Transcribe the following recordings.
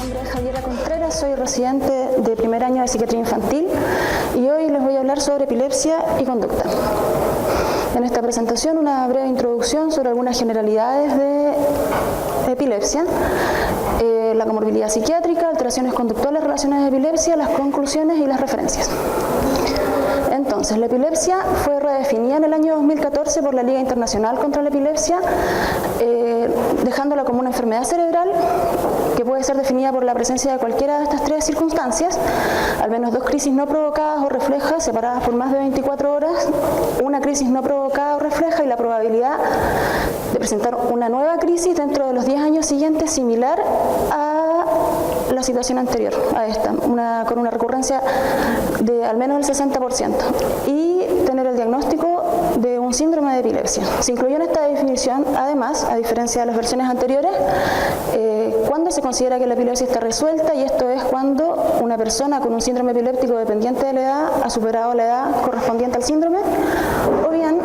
nombre es Javiera Contreras, soy residente de primer año de psiquiatría infantil y hoy les voy a hablar sobre epilepsia y conducta. En esta presentación una breve introducción sobre algunas generalidades de epilepsia, la comorbilidad psiquiátrica, alteraciones conductuales relacionadas a epilepsia, las conclusiones y las referencias. Entonces, la epilepsia fue redefinida en el año 2014 por la Liga Internacional contra la Epilepsia, dejándola como una enfermedad cerebral que puede ser definida por la presencia de cualquiera de estas tres circunstancias, al menos dos crisis no provocadas o reflejas separadas por más de 24 horas, una crisis no provocada o refleja y la probabilidad de presentar una nueva crisis dentro de los 10 años siguientes similar a la situación anterior a esta, con una recurrencia de al menos el 60%, y tener el diagnóstico de un síndrome de epilepsia. Se incluyó en esta definición, además, a diferencia de las versiones anteriores, cuando se considera que la epilepsia está resuelta, y esto es cuando una persona con un síndrome epiléptico dependiente de la edad ha superado la edad correspondiente al síndrome, o bien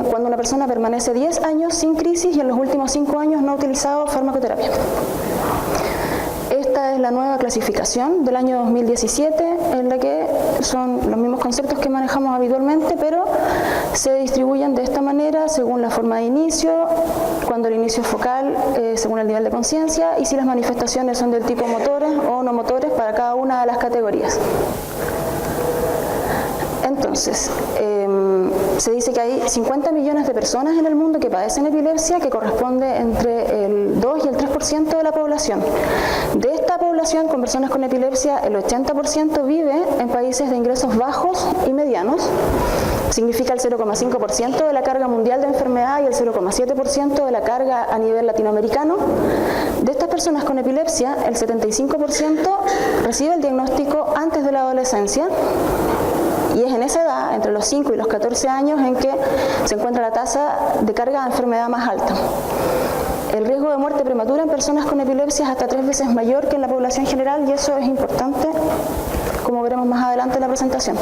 cuando una persona permanece 10 años sin crisis y en los últimos 5 años no ha utilizado farmacoterapia. Esta es la nueva clasificación del año 2017, en la que son los mismos conceptos que manejamos habitualmente, pero se distribuyen de esta manera según la forma de inicio, cuando el inicio es focal, según el nivel de conciencia, y si las manifestaciones son del tipo motores o no motores para cada una de las categorías. Entonces, se dice que hay 50 millones de personas en el mundo que padecen epilepsia, que corresponde entre el 2 y el 3% de la población. De esta población con personas con epilepsia, el 80% vive en países de ingresos bajos y medianos, significa el 0,5% de la carga mundial de enfermedad y el 0,7% de la carga a nivel latinoamericano. De estas personas con epilepsia, el 75% recibe el diagnóstico antes de la adolescencia, y es en esa edad, entre los 5 y los 14 años, en que se encuentra la tasa de carga de enfermedad más alta. El riesgo de muerte prematura en personas con epilepsia es hasta 3 veces mayor que en la población general, y eso es importante, como veremos más adelante en la presentación.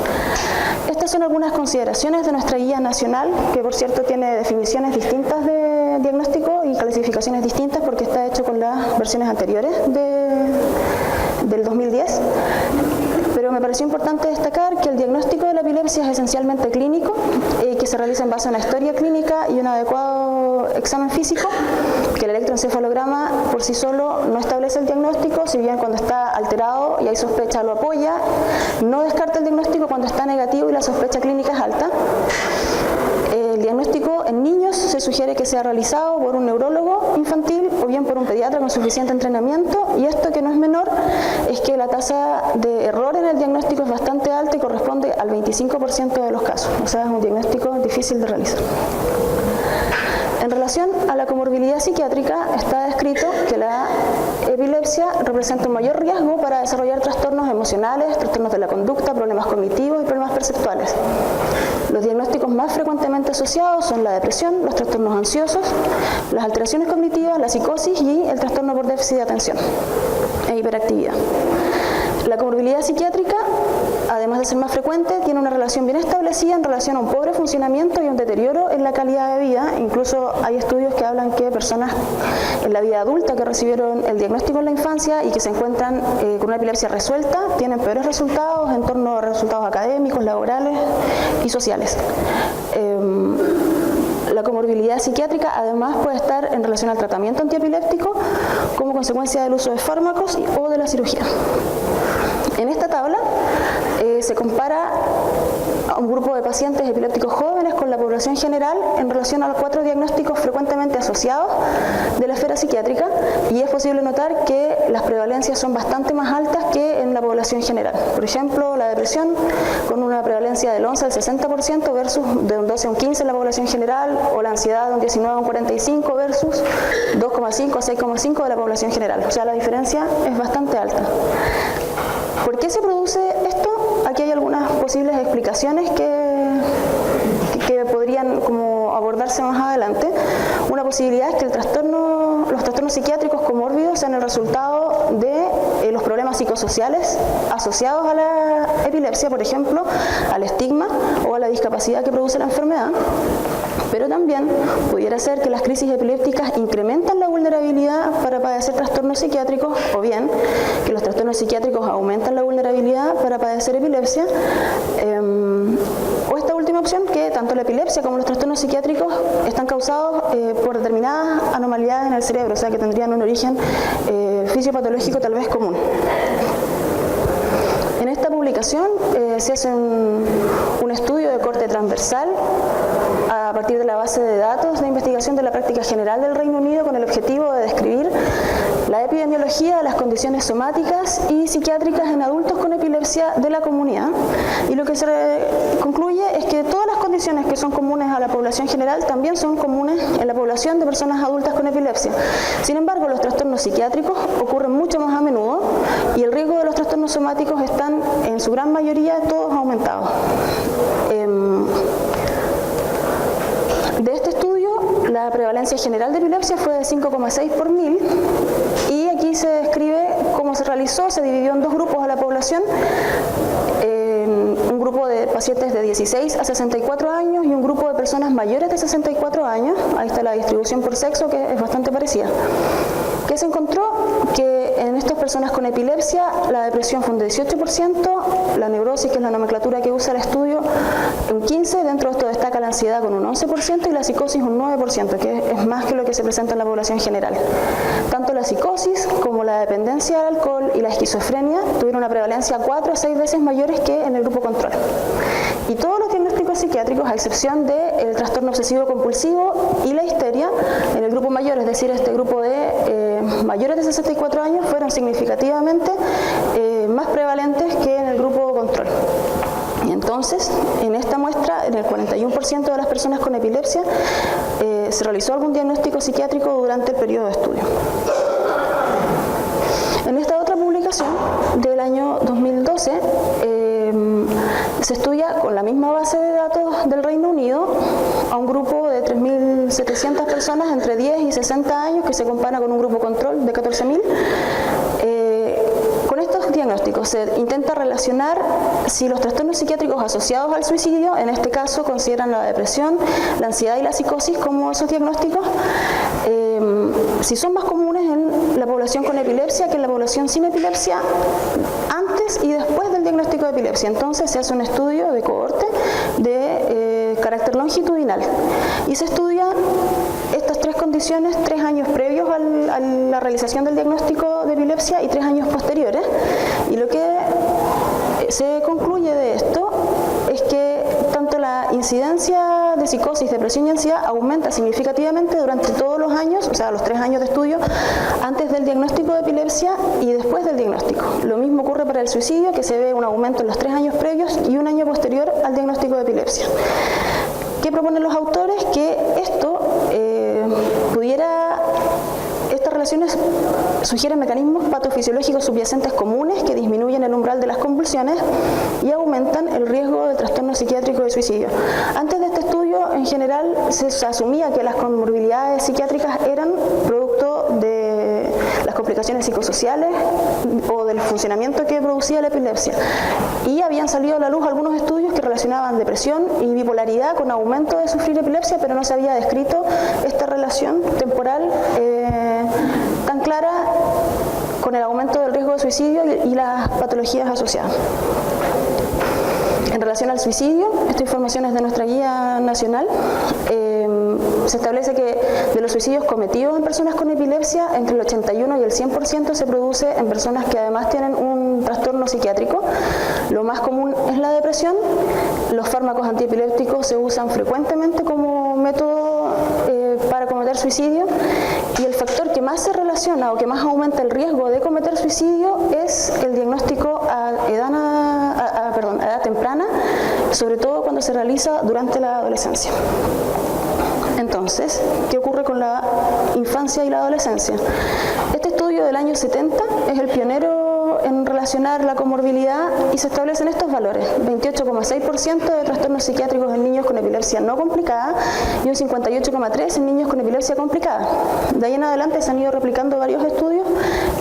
Estas son algunas consideraciones de nuestra guía nacional, que por cierto tiene definiciones distintas de diagnóstico y clasificaciones distintas porque está hecho con las versiones anteriores del 2010. Pero me pareció importante destacar que el diagnóstico de la epilepsia es esencialmente clínico, que se realiza en base a una historia clínica y un adecuado examen físico, que el electroencefalograma por sí solo no establece el diagnóstico, si bien cuando está alterado y hay sospecha lo apoya, no descarta el diagnóstico cuando está negativo y la sospecha clínica es alta. El diagnóstico en niños se sugiere que sea realizado por un neurólogo infantil o bien por un pediatra con suficiente entrenamiento, y esto, que no es menor, es que la tasa de error en el diagnóstico es bastante alta y corresponde al 25% de los casos, o sea, es un diagnóstico difícil de realizar. En relación a la comorbilidad psiquiátrica, está descrito que la epilepsia representa un mayor riesgo para desarrollar trastornos emocionales, trastornos de la conducta, problemas cognitivos y problemas perceptuales. Los diagnósticos más frecuentemente asociados son la depresión, los trastornos ansiosos, las alteraciones cognitivas, la psicosis y el trastorno por déficit de atención e hiperactividad. La comorbilidad psiquiátrica, además de ser más frecuente, tiene una relación bien establecida en relación a un pobre funcionamiento y un deterioro en la calidad de vida. Incluso hay estudios que hablan que personas en la vida adulta que recibieron el diagnóstico en la infancia y que se encuentran con una epilepsia resuelta tienen peores resultados en torno a resultados académicos, laborales y sociales. La comorbilidad psiquiátrica además puede estar en relación al tratamiento antiepiléptico como consecuencia del uso de fármacos o de la cirugía. En esta tabla se compara a un grupo de pacientes epilépticos jóvenes con la población general en relación a los 4 diagnósticos frecuentemente asociados de la esfera psiquiátrica, y es posible notar que las prevalencias son bastante más altas que en la población general. Por ejemplo, la depresión con una prevalencia del 11 al 60% versus de un 12 a un 15 en la población general, o la ansiedad de un 19 a un 45 versus 2,5 a 6,5 de la población general. O sea, la diferencia es bastante alta. ¿Por qué se produce esto? Aquí hay algunas posibles explicaciones que podrían como abordarse más adelante. Una posibilidad es que los trastornos psiquiátricos comórbidos sean el resultado de los problemas psicosociales asociados a la epilepsia, por ejemplo, al estigma o a la discapacidad que produce la enfermedad. Pero también pudiera ser que las crisis epilépticas incrementan la vulnerabilidad vulnerabilidad para padecer trastornos psiquiátricos, o bien que los trastornos psiquiátricos aumentan la vulnerabilidad para padecer epilepsia, o esta última opción, que tanto la epilepsia como los trastornos psiquiátricos están causados por determinadas anomalías en el cerebro, o sea que tendrían un origen fisiopatológico tal vez común. En esta publicación se hace un estudio de corte transversal a partir de la base de datos de investigación de la práctica general del Reino Unido con el objetivo de describir la epidemiología de las condiciones somáticas y psiquiátricas en adultos con epilepsia de la comunidad. Y lo que se concluye es que todas las condiciones que son comunes a la población general también son comunes en la población de personas adultas con epilepsia. Sin embargo, los trastornos psiquiátricos ocurren mucho más a menudo y el riesgo de los trastornos somáticos están en su gran mayoría todos aumentados. De este estudio, la prevalencia general de epilepsia fue de 5,6 por 1000 y aquí se describe cómo se realizó. Se dividió en dos grupos a la población, un grupo de pacientes de 16 a 64 años y un grupo de personas mayores de 64 años. Ahí está la distribución por sexo, que es bastante parecida. ¿Qué se encontró? Que en estas personas con epilepsia la depresión fue un 18%, la neurosis, que es la nomenclatura que usa el estudio, un 15%, dentro de esto destaca la ansiedad con un 11% y la psicosis un 9%, que es más que lo que se presenta en la población general. Tanto la psicosis como la dependencia al alcohol y la esquizofrenia tuvieron una prevalencia 4 a 6 veces mayores que en el grupo control. Y todos los diagnósticos psiquiátricos, a excepción del trastorno obsesivo compulsivo y la histeria, en el grupo mayor, es decir, este grupo de mayores de 64 años, fueron significativamente más prevalentes que en el grupo control. Y entonces, en esta muestra, en el 41% de las personas con epilepsia, se realizó algún diagnóstico psiquiátrico durante el periodo de estudio. En esta otra publicación del año 2012, se estudia con la misma base de datos del Reino Unido a un grupo de 3.700 personas entre 10 y 60 años, que se compara con un grupo control de 14.000. Con estos diagnósticos se intenta relacionar si los trastornos psiquiátricos asociados al suicidio, en este caso consideran la depresión, la ansiedad y la psicosis como esos diagnósticos, si son más comunes en la población con epilepsia que en la población sin epilepsia antes y después del diagnóstico de epilepsia. Entonces se hace un estudio de cohorte de carácter longitudinal y se estudian estas tres condiciones 3 años previos a la realización del diagnóstico de epilepsia y 3 años posteriores, y lo que se concluye de esto es que tanto la incidencia de psicosis, depresión y ansiedad aumenta significativamente durante todos los años, o sea, los 3 años de estudio, antes del diagnóstico de epilepsia y después del diagnóstico. Lo mismo ocurre para el suicidio, que se ve un aumento en los 3 años previos y 1 año posterior al diagnóstico de epilepsia. ¿Qué proponen los autores? Que esto estas relaciones sugieren mecanismos patofisiológicos subyacentes comunes que disminuyen el umbral de las convulsiones y aumentan el riesgo de trastorno psiquiátrico de suicidio. Antes de este estudio, en general, se asumía que las comorbilidades psiquiátricas eran producto de las complicaciones psicosociales o del funcionamiento que producía la epilepsia. Y habían salido a la luz algunos estudios que relacionaban depresión y bipolaridad con aumento de sufrir epilepsia, pero no se había descrito esta relación temporal tan clara con el aumento del riesgo de suicidio y las patologías asociadas. En relación al suicidio, esta información es de nuestra guía nacional. Se establece que de los suicidios cometidos en personas con epilepsia, entre el 81 y el 100% se produce en personas que además tienen un trastorno psiquiátrico. Lo más común es la depresión. Los fármacos antiepilépticos se usan frecuentemente como método para cometer suicidio, y el factor que más se relaciona o que más aumenta el riesgo de cometer suicidio es el diagnóstico a edad temprana, sobre todo cuando se realiza durante la adolescencia. Entonces, ¿qué ocurre con la infancia y la adolescencia? Este estudio del año 70 es el pionero en relacionar la comorbilidad y se establecen estos valores: 28,6% de trastornos psiquiátricos en niños con epilepsia no complicada y un 58,3% en niños con epilepsia complicada. De ahí en adelante se han ido replicando varios estudios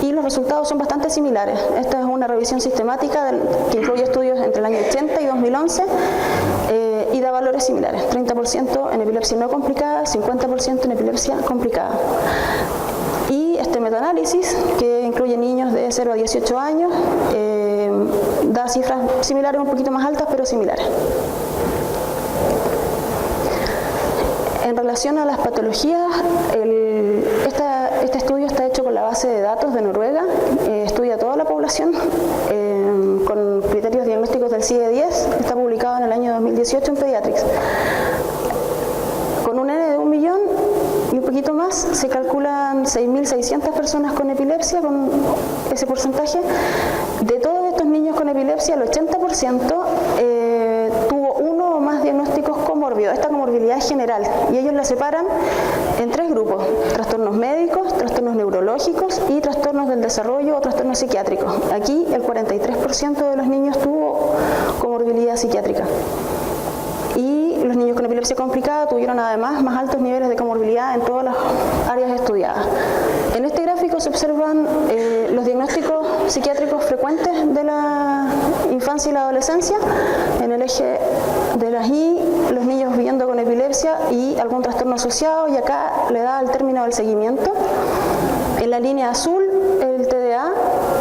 y los resultados son bastante similares. Esta es una revisión sistemática que incluye estudios entre el año 80 y 2011 y da valores similares: 30% en epilepsia no complicada, 50% en epilepsia complicada. metaanálisis, que incluye niños de 0 a 18 años, da cifras similares, un poquito más altas, pero similares. En relación a las patologías, este estudio está hecho con la base de datos de Noruega, estudia toda la población con criterios diagnósticos del CIE-10, está publicado en el año 2018 en Pediatrics. Con un N de 1 millón y un poquito más, se calculan 6.600 personas con epilepsia, con ese porcentaje. De todos estos niños con epilepsia, el 80% tuvo uno o más diagnósticos comórbidos. Esta comorbilidad es general y ellos la separan en 3 grupos: trastornos médicos, trastornos neurológicos y trastornos del desarrollo o trastornos psiquiátricos. Aquí el 43% de los niños tuvo comorbilidad psiquiátrica. Y los niños con epilepsia complicada tuvieron además más altos niveles de comorbilidad en todas las áreas estudiadas. En este gráfico se observan los diagnósticos psiquiátricos frecuentes de la infancia y la adolescencia. En el eje de las Y, los niños viviendo con epilepsia y algún trastorno asociado, y acá le da el término del seguimiento. En la línea azul, el TDA,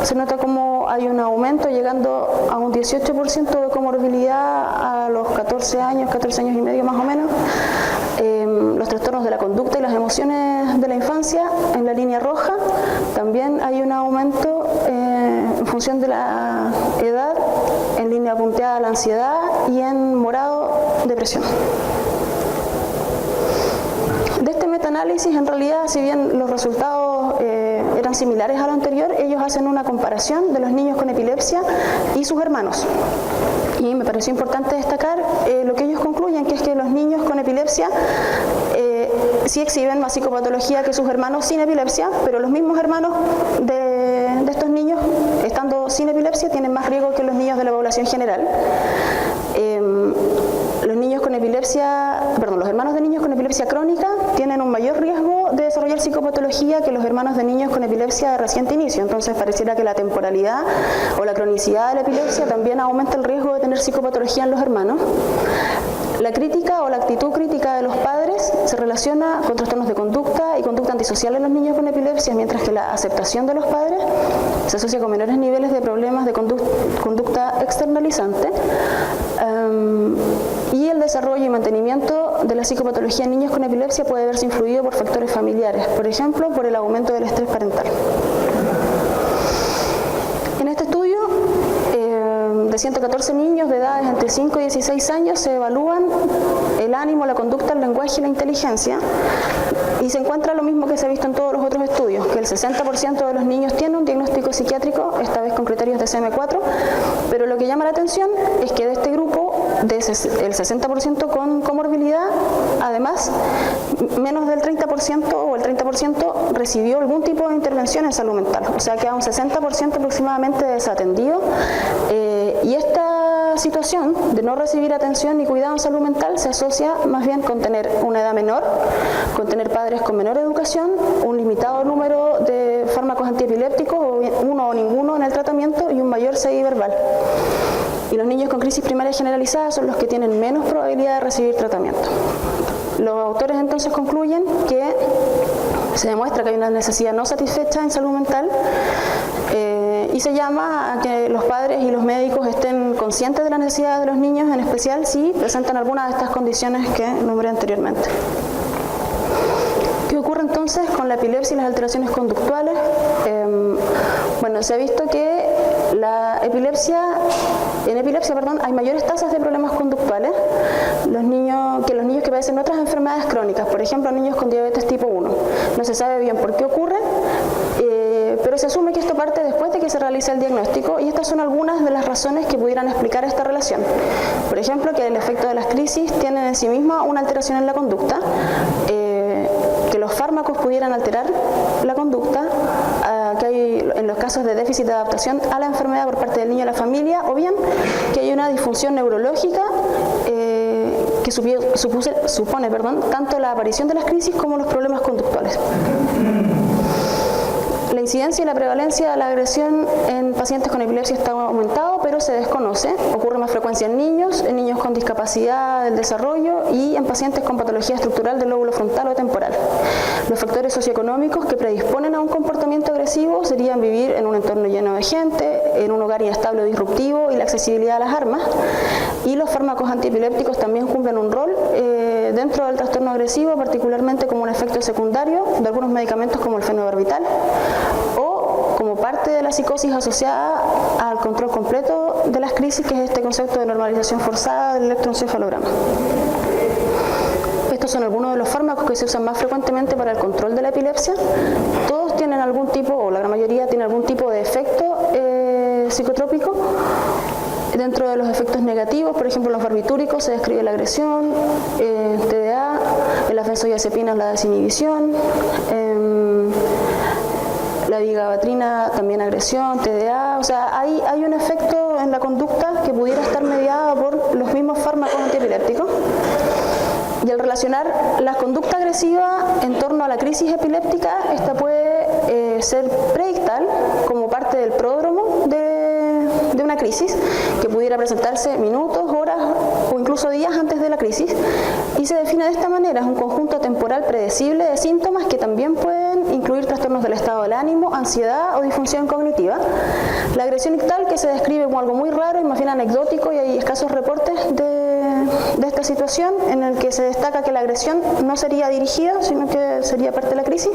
se nota como hay un aumento llegando a un 18% de comorbilidad a los 14 años y medio más o menos. Los trastornos de la conducta y las emociones de la infancia, en la línea roja, también hay un aumento en función de la edad, en línea punteada la ansiedad y en morado depresión. De este metaanálisis, en realidad, si bien los resultados eran similares a lo anterior, ellos hacen una comparación de los niños con epilepsia y sus hermanos. Y me pareció importante destacar lo que ellos concluyen, que es que los niños con epilepsia sí exhiben más psicopatología que sus hermanos sin epilepsia, pero los mismos hermanos de estos niños, estando sin epilepsia, tienen más riesgo que los niños de la población general. Los hermanos de niños con epilepsia crónica tienen un mayor riesgo de desarrollar psicopatología que los hermanos de niños con epilepsia de reciente inicio. Entonces pareciera que la temporalidad o la cronicidad de la epilepsia también aumenta el riesgo de tener psicopatología en los hermanos. La crítica o la actitud crítica de los padres se relaciona con trastornos de conducta y conducta antisocial en los niños con epilepsia, mientras que la aceptación de los padres se asocia con menores niveles de problemas de conducta externalizante. Y el desarrollo y mantenimiento de la psicopatología en niños con epilepsia puede verse influido por factores familiares, por ejemplo, por el aumento del estrés parental. En este estudio, de 114 niños de edades entre 5 y 16 años, se evalúan el ánimo, la conducta, el lenguaje y la inteligencia, y se encuentra lo mismo que se ha visto en todos los otros estudios, que el 60% de los niños tiene un diagnóstico psiquiátrico, esta vez con criterios de CM4, pero lo que llama la atención es que de este grupo, el 60% con comorbilidad, además, menos del 30% o el 30% recibió algún tipo de intervención en salud mental, o sea que a un 60% aproximadamente desatendido. Y esta situación de no recibir atención ni cuidado en salud mental se asocia más bien con tener una edad menor, con tener padres con menor educación, un limitado número de fármacos antiepilépticos, o uno o ninguno en el tratamiento, y un mayor CI verbal. Y los niños con crisis primaria generalizada son los que tienen menos probabilidad de recibir tratamiento. Los autores entonces concluyen que se demuestra que hay una necesidad no satisfecha en salud mental, y se llama a que los padres y los médicos estén conscientes de las necesidades de los niños, en especial si presentan alguna de estas condiciones que nombré anteriormente. ¿Qué ocurre entonces con la epilepsia y las alteraciones conductuales? Bueno, se ha visto que en epilepsia hay mayores tasas de problemas conductuales que los niños que padecen otras enfermedades crónicas, por ejemplo, niños con diabetes tipo 1. No se sabe bien por qué ocurre, pero se asume que esto parte después de que se realiza el diagnóstico, y estas son algunas de las razones que pudieran explicar esta relación. Por ejemplo, que el efecto de las crisis tiene en sí misma una alteración en la conducta, que los fármacos pudieran alterar la conducta, que hay en los casos de déficit de adaptación a la enfermedad por parte del niño y la familia, o bien que hay una disfunción neurológica que supone tanto la aparición de las crisis como los problemas conductuales. La La incidencia y la prevalencia de la agresión en pacientes con epilepsia está aumentado, pero se desconoce. Ocurre más frecuencia en niños con discapacidad del desarrollo y en pacientes con patología estructural del lóbulo frontal o temporal. Los factores socioeconómicos que predisponen a un comportamiento agresivo serían vivir en un entorno lleno de gente, en un hogar inestable o disruptivo y la accesibilidad a las armas. Y los fármacos antiepilépticos también cumplen un rol dentro del trastorno agresivo, particularmente como un efecto secundario de algunos medicamentos como el fenobarbital o como parte de la psicosis asociada al control completo de las crisis, que es este concepto de normalización forzada del electroencefalograma. Estos son algunos de los fármacos que se usan más frecuentemente para el control de la epilepsia. Todos tienen algún tipo, o la gran mayoría tiene algún tipo de efecto psicotrópico. Dentro de los efectos negativos, por ejemplo, los barbitúricos se describe la agresión, TDA, en las benzodiazepinas la desinhibición, la vigabatrina también agresión, TDA, o sea, hay un efecto en la conducta que pudiera estar mediado por los mismos fármacos antiepilépticos. Y al relacionar la conducta agresiva en torno a la crisis epiléptica, esta puede ser predictal como parte del pródromo de una crisis que pudiera presentarse minutos, horas o incluso días antes de la crisis, y se define de esta manera: es un conjunto temporal predecible de síntomas que también pueden incluir trastornos del estado del ánimo, ansiedad o disfunción cognitiva. La agresión ictal, que se describe como algo muy raro y más bien anecdótico, y hay escasos reportes de esta situación, en el que se destaca que la agresión no sería dirigida, sino que sería parte de la crisis.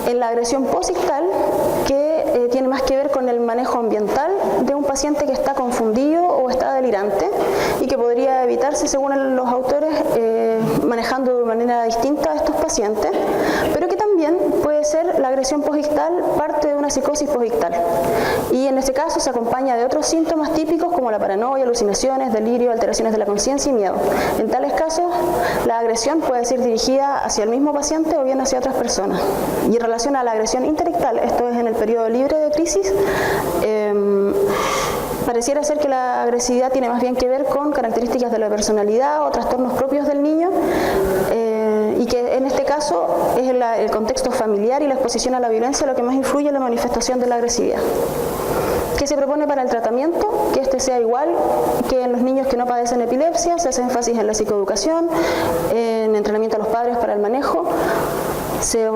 En la agresión posictal, que tiene más que ver con el manejo ambiental de un paciente que está confundido o está delirante y que podría evitarse, según los autores, manejando de manera distinta a estos pacientes, pero que también puede ser la agresión posictal parte de una psicosis posictal. Y en este caso se acompaña de otros síntomas típicos como la paranoia, alucinaciones, delirio, alteraciones de la conciencia y miedo. En tales casos, la agresión puede ser dirigida hacia el mismo paciente o bien hacia otras personas. Y en relación a la agresión interictal, esto es en el periodo libre de crisis, pareciera ser que la agresividad tiene más bien que ver con características de la personalidad o trastornos propios del niño, y que en este caso es el contexto familiar y la exposición a la violencia lo que más influye en la manifestación de la agresividad. ¿Qué se propone para el tratamiento? Que este sea igual que en los niños que no padecen epilepsia. Se hace énfasis en la psicoeducación, en entrenamiento a los padres para el manejo. Se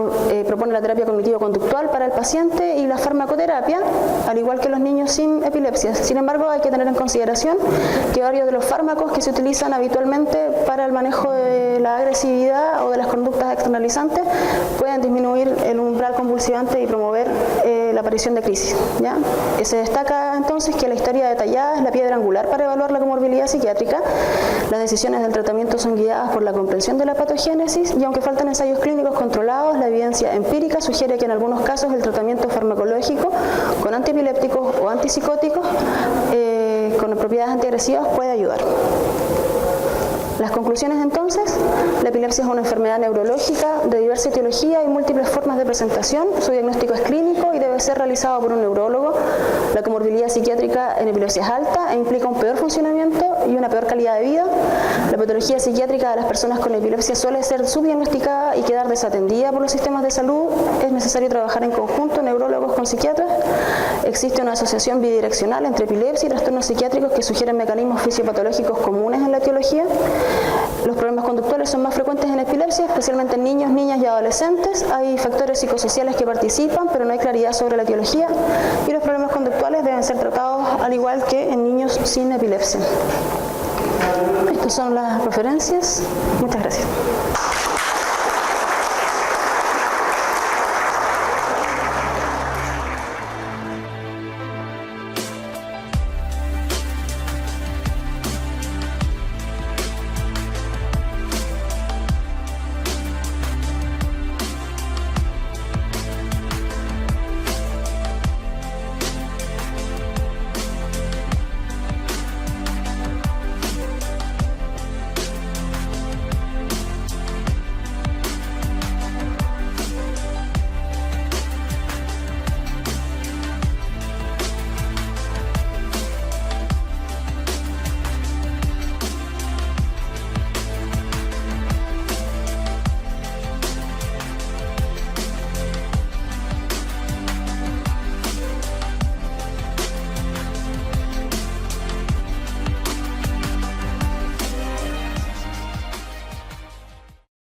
propone la terapia cognitivo-conductual para el paciente y la farmacoterapia, al igual que los niños sin epilepsia. Sin embargo, hay que tener en consideración que varios de los fármacos que se utilizan habitualmente para el manejo de la agresividad o de las conductas externalizantes pueden disminuir el umbral convulsivante y promover la aparición de crisis, ¿ya? Se destaca entonces que la historia detallada es la piedra angular para evaluar la comorbilidad psiquiátrica. Las decisiones del tratamiento son guiadas por la comprensión de la patogénesis y aunque faltan ensayos clínicos controlados, la evidencia empírica sugiere que en algunos casos el tratamiento farmacológico con antiepilépticos o antipsicóticos con propiedades antiagresivas puede ayudar. Las conclusiones entonces: la epilepsia es una enfermedad neurológica de diversa etiología y múltiples formas de presentación. Su diagnóstico es clínico y debe ser realizado por un neurólogo. La comorbilidad psiquiátrica en epilepsia es alta e implica un peor funcionamiento y una peor calidad de vida. La patología psiquiátrica de las personas con epilepsia suele ser subdiagnosticada y quedar desatendida por los sistemas de salud. Es necesario trabajar en conjunto neurólogos con psiquiatras. Existe una asociación bidireccional entre epilepsia y trastornos psiquiátricos que sugieren mecanismos fisiopatológicos comunes en la etiología. Los problemas conductuales son más frecuentes en epilepsia, especialmente en niños, niñas y adolescentes. Hay factores psicosociales que participan, pero no hay claridad sobre la etiología. Y los problemas conductuales deben ser tratados al igual que en niños sin epilepsia. Estas son las referencias. Muchas gracias.